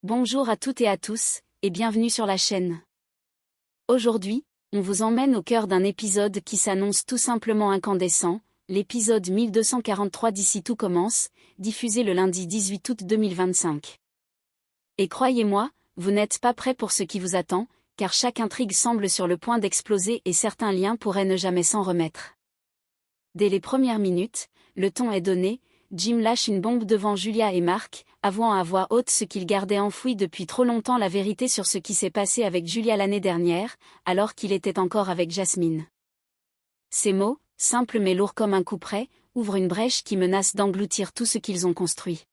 Bonjour à toutes et à tous, et bienvenue sur la chaîne. Aujourd'hui, on vous emmène au cœur d'un épisode qui s'annonce tout simplement incandescent, l'épisode 1243 d'Ici tout commence, diffusé le lundi 18 août 2025. Et croyez-moi, vous n'êtes pas prêts pour ce qui vous attend, car chaque intrigue semble sur le point d'exploser et certains liens pourraient ne jamais s'en remettre. Dès les premières minutes, le ton est donné, Jim lâche une bombe devant Julia et Mark, avouant à voix haute ce qu'il gardait enfoui depuis trop longtemps, la vérité sur ce qui s'est passé avec Julia l'année dernière, alors qu'il était encore avec Jasmine. Ces mots, simples mais lourds comme un couperet, ouvrent une brèche qui menace d'engloutir tout ce qu'ils ont construit.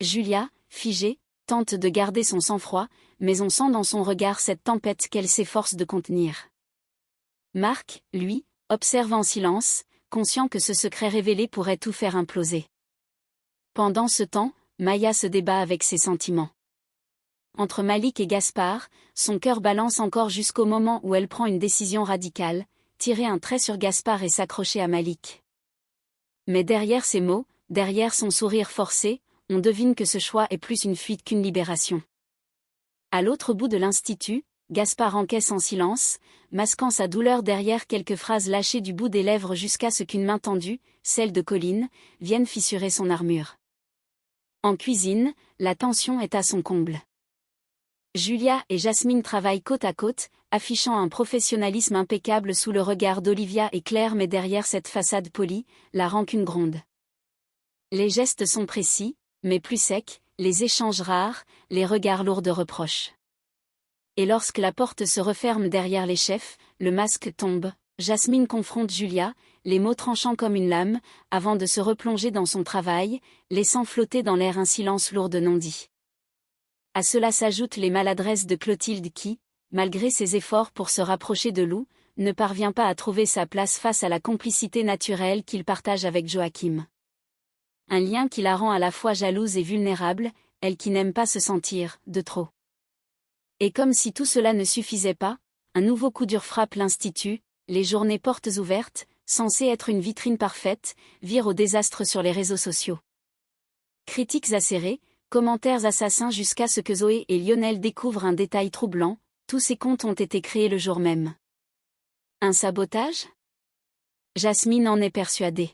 Julia, figée, tente de garder son sang-froid, mais on sent dans son regard cette tempête qu'elle s'efforce de contenir. Mark, lui, observe en silence, conscient que ce secret révélé pourrait tout faire imploser. Pendant ce temps, Maya se débat avec ses sentiments. Entre Malik et Gaspard, son cœur balance encore jusqu'au moment où elle prend une décision radicale, tirer un trait sur Gaspard et s'accrocher à Malik. Mais derrière ces mots, derrière son sourire forcé, on devine que ce choix est plus une fuite qu'une libération. À l'autre bout de l'institut, Gaspard encaisse en silence, masquant sa douleur derrière quelques phrases lâchées du bout des lèvres jusqu'à ce qu'une main tendue, celle de Colline, vienne fissurer son armure. En cuisine, la tension est à son comble. Julia et Jasmine travaillent côte à côte, affichant un professionnalisme impeccable sous le regard d'Olivia et Claire, mais derrière cette façade polie, la rancune gronde. Les gestes sont précis, mais plus secs, les échanges rares, les regards lourds de reproches. Et lorsque la porte se referme derrière les chefs, le masque tombe, Jasmine confronte Julia, les mots tranchants comme une lame, avant de se replonger dans son travail, laissant flotter dans l'air un silence lourd de non-dits. À cela s'ajoutent les maladresses de Clotilde qui, malgré ses efforts pour se rapprocher de Lou, ne parvient pas à trouver sa place face à la complicité naturelle qu'il partage avec Joachim. Un lien qui la rend à la fois jalouse et vulnérable, elle qui n'aime pas se sentir de trop. Et comme si tout cela ne suffisait pas, un nouveau coup dur frappe l'institut, les journées portes ouvertes, censées être une vitrine parfaite, virent au désastre sur les réseaux sociaux. Critiques acérées, commentaires assassins jusqu'à ce que Zoé et Lionel découvrent un détail troublant, tous ces comptes ont été créés le jour même. Un sabotage ? Jasmine en est persuadée.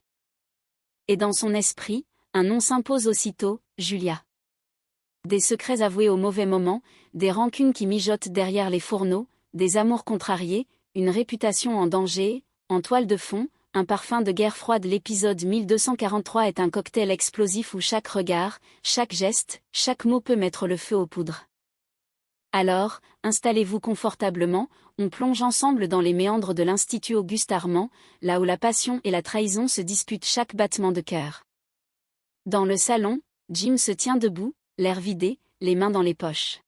Et dans son esprit, un nom s'impose aussitôt, Julia. Des secrets avoués au mauvais moment, des rancunes qui mijotent derrière les fourneaux, des amours contrariés, une réputation en danger, en toile de fond, un parfum de guerre froide. L'épisode 1243 est un cocktail explosif où chaque regard, chaque geste, chaque mot peut mettre le feu aux poudres. Alors, installez-vous confortablement, on plonge ensemble dans les méandres de l'Institut Auguste Armand, là où la passion et la trahison se disputent chaque battement de cœur. Dans le salon, Jim se tient debout, l'air vidé, les mains dans les poches.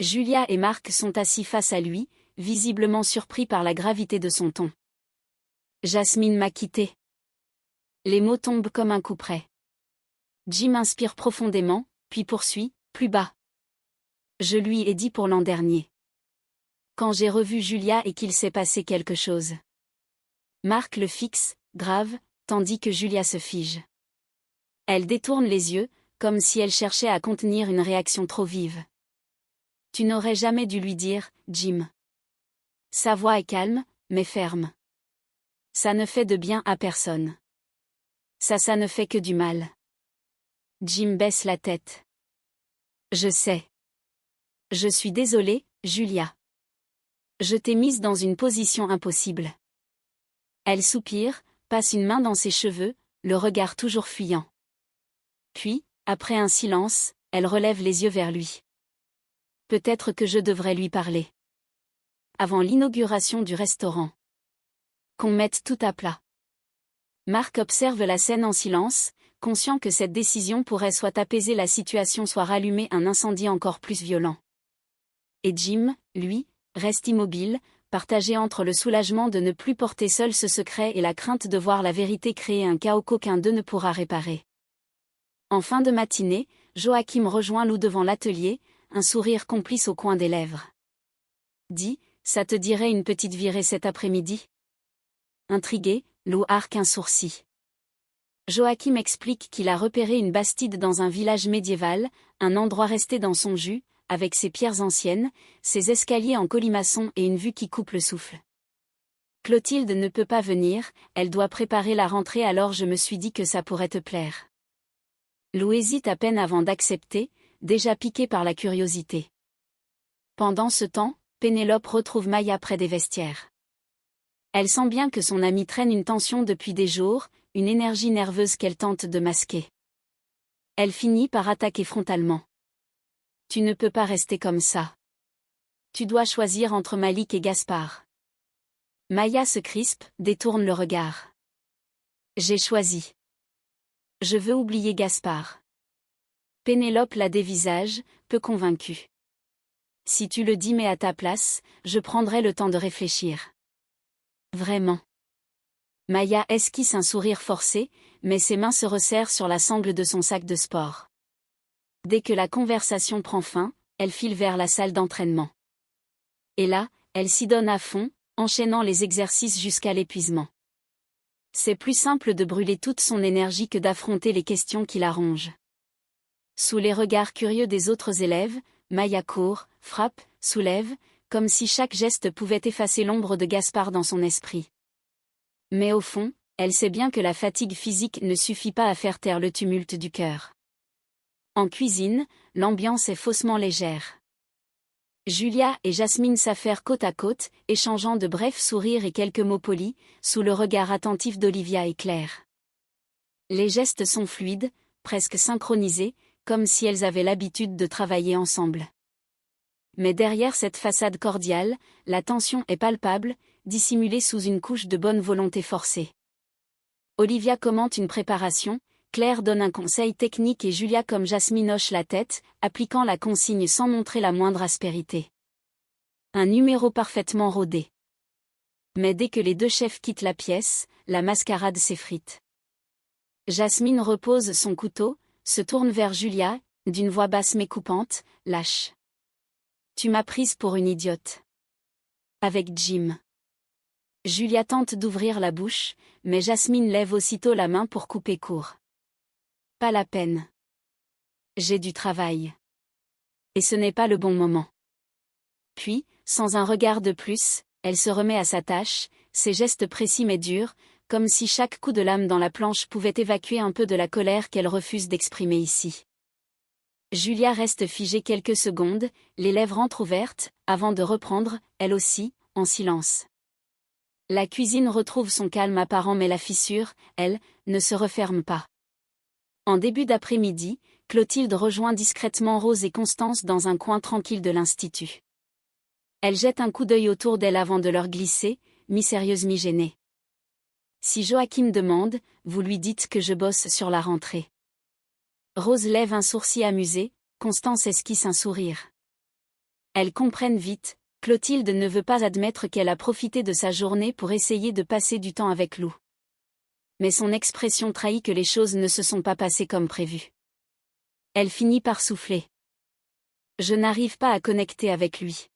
Julia et Mark sont assis face à lui, visiblement surpris par la gravité de son ton. Jasmine m'a quitté. Les mots tombent comme un couperet. Jim inspire profondément, puis poursuit, plus bas. Je lui ai dit pour l'an dernier. Quand j'ai revu Julia et qu'il s'est passé quelque chose. Mark le fixe, grave, tandis que Julia se fige. Elle détourne les yeux, comme si elle cherchait à contenir une réaction trop vive. Tu n'aurais jamais dû lui dire, Jim. Sa voix est calme, mais ferme. Ça ne fait de bien à personne. Ça ne fait que du mal. Jim baisse la tête. Je sais. Je suis désolée, Julia. Je t'ai mise dans une position impossible. Elle soupire, passe une main dans ses cheveux, le regard toujours fuyant. Puis, après un silence, elle relève les yeux vers lui. Peut-être que je devrais lui parler. Avant l'inauguration du restaurant. Qu'on mette tout à plat. Mark observe la scène en silence, conscient que cette décision pourrait soit apaiser la situation, soit rallumer un incendie encore plus violent. Et Jim, lui, reste immobile, partagé entre le soulagement de ne plus porter seul ce secret et la crainte de voir la vérité créer un chaos qu'aucun d'eux ne pourra réparer. En fin de matinée, Joachim rejoint Lou devant l'atelier, un sourire complice au coin des lèvres. Dis, ça te dirait une petite virée cet après-midi ? Intrigué, Lou arque un sourcil. Joachim explique qu'il a repéré une bastide dans un village médiéval, un endroit resté dans son jus, avec ses pierres anciennes, ses escaliers en colimaçon et une vue qui coupe le souffle. Clotilde ne peut pas venir, elle doit préparer la rentrée, alors je me suis dit que ça pourrait te plaire. Lou hésite à peine avant d'accepter, déjà piqué par la curiosité. Pendant ce temps, Pénélope retrouve Maya près des vestiaires. Elle sent bien que son amie traîne une tension depuis des jours, une énergie nerveuse qu'elle tente de masquer. Elle finit par attaquer frontalement. Tu ne peux pas rester comme ça. Tu dois choisir entre Malik et Gaspard. Maya se crispe, détourne le regard. J'ai choisi. Je veux oublier Gaspard. Pénélope la dévisage, peu convaincue. Si tu le dis, mais à ta place, je prendrai le temps de réfléchir. Vraiment. Maya esquisse un sourire forcé, mais ses mains se resserrent sur la sangle de son sac de sport. Dès que la conversation prend fin, elle file vers la salle d'entraînement. Et là, elle s'y donne à fond, enchaînant les exercices jusqu'à l'épuisement. C'est plus simple de brûler toute son énergie que d'affronter les questions qui la rongent. Sous les regards curieux des autres élèves, Maya court, frappe, soulève, comme si chaque geste pouvait effacer l'ombre de Gaspard dans son esprit. Mais au fond, elle sait bien que la fatigue physique ne suffit pas à faire taire le tumulte du cœur. En cuisine, l'ambiance est faussement légère. Julia et Jasmine s'affairent côte à côte, échangeant de brefs sourires et quelques mots polis, sous le regard attentif d'Olivia et Claire. Les gestes sont fluides, presque synchronisés, comme si elles avaient l'habitude de travailler ensemble. Mais derrière cette façade cordiale, la tension est palpable, dissimulée sous une couche de bonne volonté forcée. Olivia commente une préparation, Claire donne un conseil technique et Julia comme Jasmine hoche la tête, appliquant la consigne sans montrer la moindre aspérité. Un numéro parfaitement rodé. Mais dès que les deux chefs quittent la pièce, la mascarade s'effrite. Jasmine repose son couteau, se tourne vers Julia, d'une voix basse mais coupante, lâche. Tu m'as prise pour une idiote. Avec Jim. Julia tente d'ouvrir la bouche, mais Jasmine lève aussitôt la main pour couper court. Pas la peine. J'ai du travail. Et ce n'est pas le bon moment. Puis, sans un regard de plus, elle se remet à sa tâche, ses gestes précis mais durs, comme si chaque coup de lame dans la planche pouvait évacuer un peu de la colère qu'elle refuse d'exprimer ici. Julia reste figée quelques secondes, les lèvres entrouvertes, avant de reprendre, elle aussi, en silence. La cuisine retrouve son calme apparent mais la fissure, elle, ne se referme pas. En début d'après-midi, Clotilde rejoint discrètement Rose et Constance dans un coin tranquille de l'institut. Elle jette un coup d'œil autour d'elle avant de leur glisser, mi-sérieuse mi-gênée. Si Joachim demande, vous lui dites que je bosse sur la rentrée. Rose lève un sourcil amusé, Constance esquisse un sourire. Elles comprennent vite, Clotilde ne veut pas admettre qu'elle a profité de sa journée pour essayer de passer du temps avec Lou. Mais son expression trahit que les choses ne se sont pas passées comme prévu. Elle finit par souffler. Je n'arrive pas à connecter avec lui.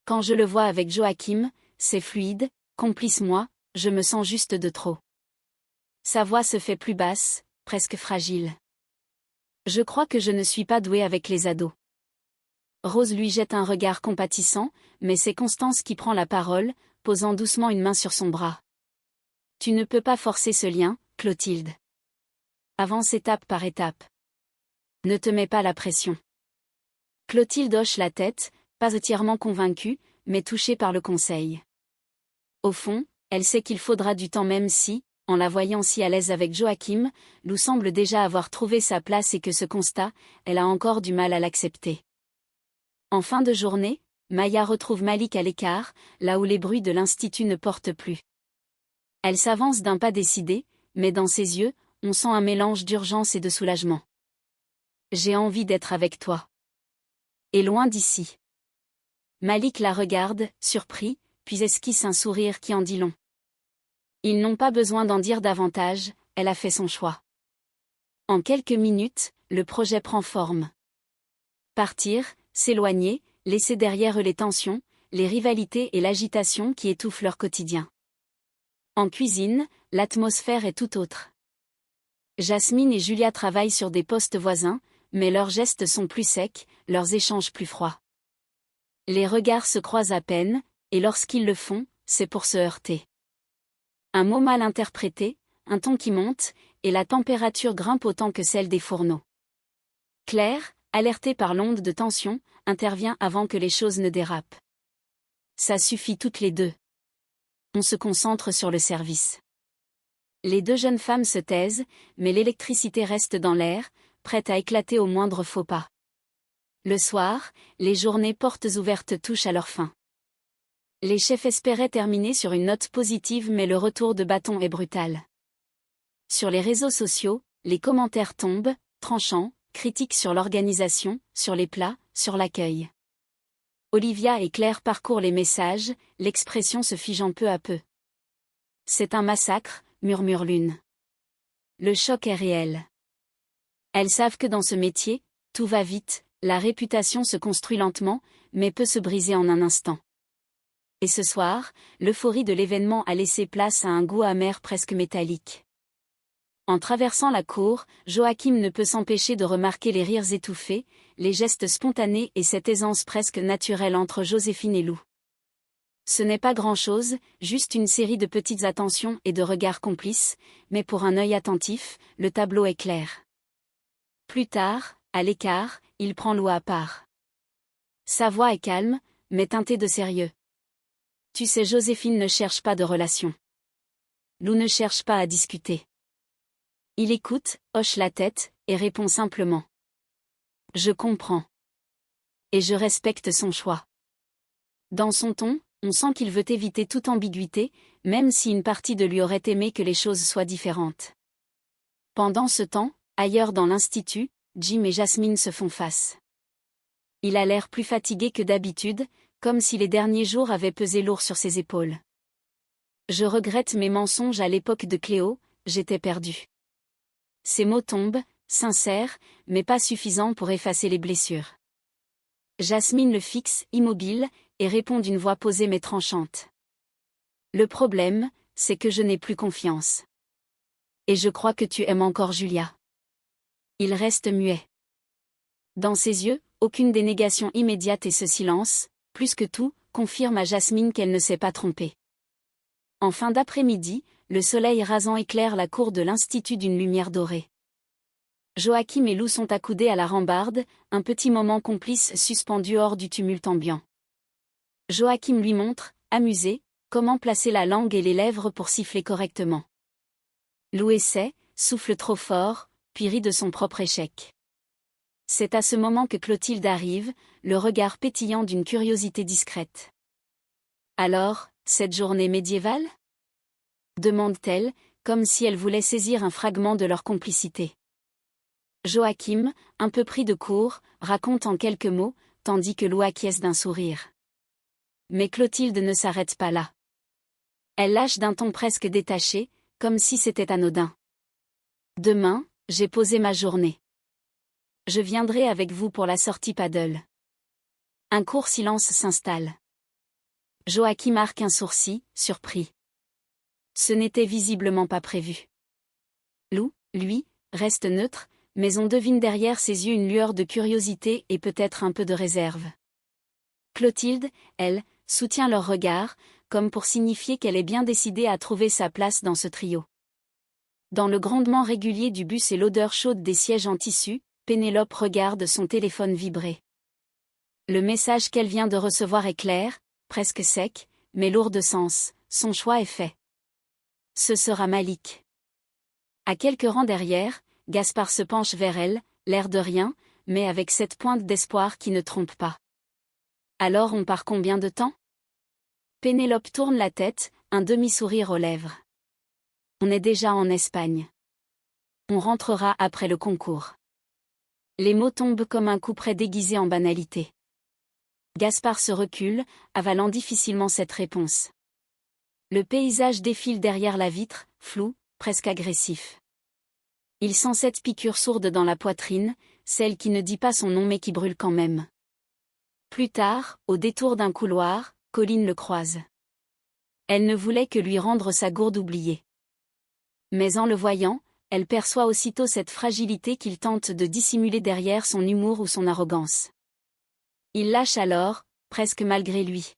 Quand je le vois avec Joachim, c'est fluide, complice-moi, je me sens juste de trop. Sa voix se fait plus basse, presque fragile. Je crois que je ne suis pas douée avec les ados. Rose lui jette un regard compatissant, mais c'est Constance qui prend la parole, posant doucement une main sur son bras. Tu ne peux pas forcer ce lien, Clotilde. Avance étape par étape. Ne te mets pas la pression. Clotilde hoche la tête, pas entièrement convaincue, mais touchée par le conseil. Au fond, elle sait qu'il faudra du temps même si, en la voyant si à l'aise avec Joachim, Lou semble déjà avoir trouvé sa place et que ce constat, elle a encore du mal à l'accepter. En fin de journée, Maya retrouve Malik à l'écart, là où les bruits de l'institut ne portent plus. Elle s'avance d'un pas décidé, mais dans ses yeux, on sent un mélange d'urgence et de soulagement. J'ai envie d'être avec toi. Et loin d'ici. Malik la regarde, surpris, puis esquisse un sourire qui en dit long. Ils n'ont pas besoin d'en dire davantage, elle a fait son choix. En quelques minutes, le projet prend forme. Partir, s'éloigner, laisser derrière eux les tensions, les rivalités et l'agitation qui étouffent leur quotidien. En cuisine, l'atmosphère est tout autre. Jasmine et Julia travaillent sur des postes voisins, mais leurs gestes sont plus secs, leurs échanges plus froids. Les regards se croisent à peine, et lorsqu'ils le font, c'est pour se heurter. Un mot mal interprété, un ton qui monte, et la température grimpe autant que celle des fourneaux. Claire, alertée par l'onde de tension, intervient avant que les choses ne dérapent. Ça suffit toutes les deux. On se concentre sur le service. Les deux jeunes femmes se taisent, mais l'électricité reste dans l'air, prête à éclater au moindre faux pas. Le soir, les journées portes ouvertes touchent à leur fin. Les chefs espéraient terminer sur une note positive, mais le retour de bâton est brutal. Sur les réseaux sociaux, les commentaires tombent, tranchants, critiques sur l'organisation, sur les plats, sur l'accueil. Olivia et Claire parcourent les messages, l'expression se figeant peu à peu. C'est un massacre, murmure l'une. Le choc est réel. Elles savent que dans ce métier, tout va vite, la réputation se construit lentement, mais peut se briser en un instant. Et ce soir, l'euphorie de l'événement a laissé place à un goût amer presque métallique. En traversant la cour, Joachim ne peut s'empêcher de remarquer les rires étouffés, les gestes spontanés et cette aisance presque naturelle entre Joséphine et Lou. Ce n'est pas grand-chose, juste une série de petites attentions et de regards complices, mais pour un œil attentif, le tableau est clair. Plus tard, à l'écart, il prend Lou à part. Sa voix est calme, mais teintée de sérieux. Tu sais, Joséphine ne cherche pas de relation. Lou ne cherche pas à discuter. Il écoute, hoche la tête, et répond simplement. Je comprends. Et je respecte son choix. Dans son ton, on sent qu'il veut éviter toute ambiguïté, même si une partie de lui aurait aimé que les choses soient différentes. Pendant ce temps, ailleurs dans l'institut, Jim et Jasmine se font face. Il a l'air plus fatigué que d'habitude, comme si les derniers jours avaient pesé lourd sur ses épaules. Je regrette mes mensonges à l'époque de Cléo, j'étais perdu. Ces mots tombent, sincères, mais pas suffisants pour effacer les blessures. Jasmine le fixe, immobile, et répond d'une voix posée mais tranchante. Le problème, c'est que je n'ai plus confiance. Et je crois que tu aimes encore Julia. Il reste muet. Dans ses yeux, aucune dénégation immédiate et ce silence, plus que tout, confirme à Jasmine qu'elle ne s'est pas trompée. En fin d'après-midi, le soleil rasant éclaire la cour de l'institut d'une lumière dorée. Joachim et Lou sont accoudés à la rambarde, un petit moment complice suspendu hors du tumulte ambiant. Joachim lui montre, amusé, comment placer la langue et les lèvres pour siffler correctement. Lou essaie, souffle trop fort, puis rit de son propre échec. C'est à ce moment que Clotilde arrive, le regard pétillant d'une curiosité discrète. Alors, cette journée médiévale ? Demande-t-elle, comme si elle voulait saisir un fragment de leur complicité. Joachim, un peu pris de court, raconte en quelques mots, tandis que Lou acquiesce d'un sourire. Mais Clotilde ne s'arrête pas là. Elle lâche d'un ton presque détaché, comme si c'était anodin. Demain, j'ai posé ma journée. Je viendrai avec vous pour la sortie paddle. Un court silence s'installe. Joachim arque un sourcil, surpris. Ce n'était visiblement pas prévu. Lou, lui, reste neutre, mais on devine derrière ses yeux une lueur de curiosité et peut-être un peu de réserve. Clotilde, elle, soutient leur regard, comme pour signifier qu'elle est bien décidée à trouver sa place dans ce trio. Dans le grondement régulier du bus et l'odeur chaude des sièges en tissu, Pénélope regarde son téléphone vibrer. Le message qu'elle vient de recevoir est clair, presque sec, mais lourd de sens, son choix est fait. Ce sera Malik. À quelques rangs derrière, Gaspard se penche vers elle, l'air de rien, mais avec cette pointe d'espoir qui ne trompe pas. Alors on part combien de temps ? Pénélope tourne la tête, un demi-sourire aux lèvres. On est déjà en Espagne. On rentrera après le concours. Les mots tombent comme un couperet déguisé en banalité. Gaspard se recule, avalant difficilement cette réponse. Le paysage défile derrière la vitre, flou, presque agressif. Il sent cette piqûre sourde dans la poitrine, celle qui ne dit pas son nom mais qui brûle quand même. Plus tard, au détour d'un couloir, Colline le croise. Elle ne voulait que lui rendre sa gourde oubliée. Mais en le voyant, elle perçoit aussitôt cette fragilité qu'il tente de dissimuler derrière son humour ou son arrogance. Il lâche alors, presque malgré lui.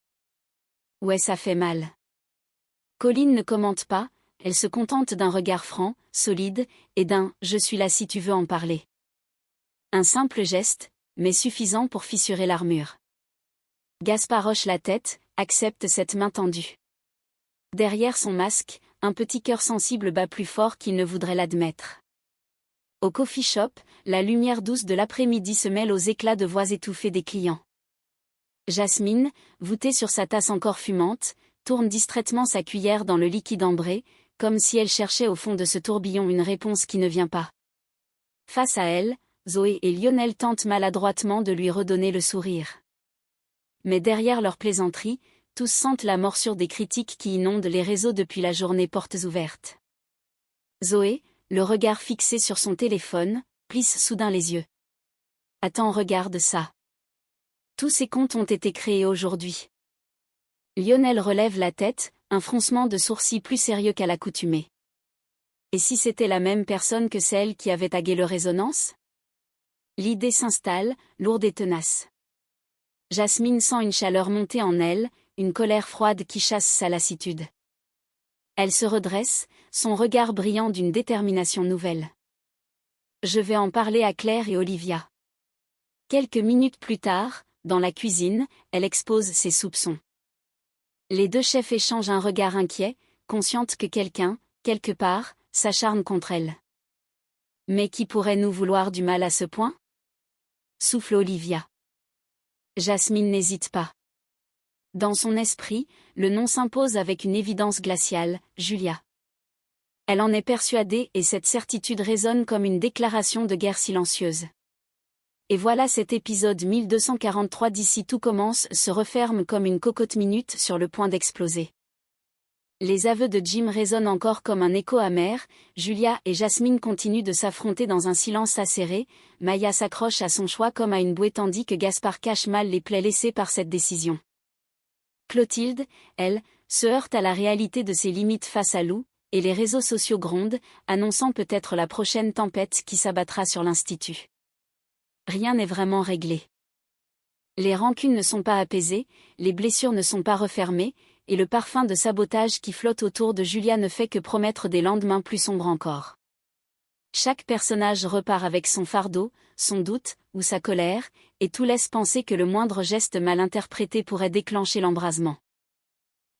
Ouais, ça fait mal. Colline ne commente pas, elle se contente d'un regard franc, solide, et d'un « je suis là si tu veux en parler ». Un simple geste, mais suffisant pour fissurer l'armure. Gaspard hoche la tête, accepte cette main tendue. Derrière son masque, un petit cœur sensible bat plus fort qu'il ne voudrait l'admettre. Au coffee shop, la lumière douce de l'après-midi se mêle aux éclats de voix étouffées des clients. Jasmine, voûtée sur sa tasse encore fumante, tourne distraitement sa cuillère dans le liquide ambré, comme si elle cherchait au fond de ce tourbillon une réponse qui ne vient pas. Face à elle, Zoé et Lionel tentent maladroitement de lui redonner le sourire. Mais derrière leur plaisanterie, tous sentent la morsure des critiques qui inondent les réseaux depuis la journée portes ouvertes. Zoé, le regard fixé sur son téléphone, plisse soudain les yeux. Attends, regarde ça. Tous ces comptes ont été créés aujourd'hui. Lionel relève la tête, un froncement de sourcils plus sérieux qu'à l'accoutumée. Et si c'était la même personne que celle qui avait tagué le Résonance ? L'idée s'installe, lourde et tenace. Jasmine sent une chaleur monter en elle, une colère froide qui chasse sa lassitude. Elle se redresse, son regard brillant d'une détermination nouvelle. Je vais en parler à Claire et Olivia. Quelques minutes plus tard, dans la cuisine, elle expose ses soupçons. Les deux chefs échangent un regard inquiet, conscientes que quelqu'un, quelque part, s'acharne contre elle. Mais qui pourrait nous vouloir du mal à ce point ? Souffle Olivia. Jasmine n'hésite pas. Dans son esprit, le nom s'impose avec une évidence glaciale, Julia. Elle en est persuadée et cette certitude résonne comme une déclaration de guerre silencieuse. Et voilà cet épisode 1243 d'ici tout commence se referme comme une cocotte minute sur le point d'exploser. Les aveux de Jim résonnent encore comme un écho amer, Julia et Jasmine continuent de s'affronter dans un silence acéré, Maya s'accroche à son choix comme à une bouée tandis que Gaspard cache mal les plaies laissées par cette décision. Clotilde, elle, se heurte à la réalité de ses limites face à Lou, et les réseaux sociaux grondent, annonçant peut-être la prochaine tempête qui s'abattra sur l'Institut. Rien n'est vraiment réglé. Les rancunes ne sont pas apaisées, les blessures ne sont pas refermées, et le parfum de sabotage qui flotte autour de Julia ne fait que promettre des lendemains plus sombres encore. Chaque personnage repart avec son fardeau, son doute, ou sa colère, et tout laisse penser que le moindre geste mal interprété pourrait déclencher l'embrasement.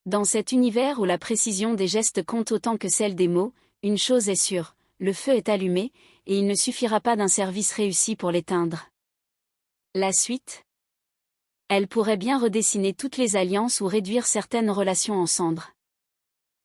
Dans cet univers où la précision des gestes compte autant que celle des mots, une chose est sûre, le feu est allumé, et il ne suffira pas d'un service réussi pour l'éteindre. La suite ? Elle pourrait bien redessiner toutes les alliances ou réduire certaines relations en cendres.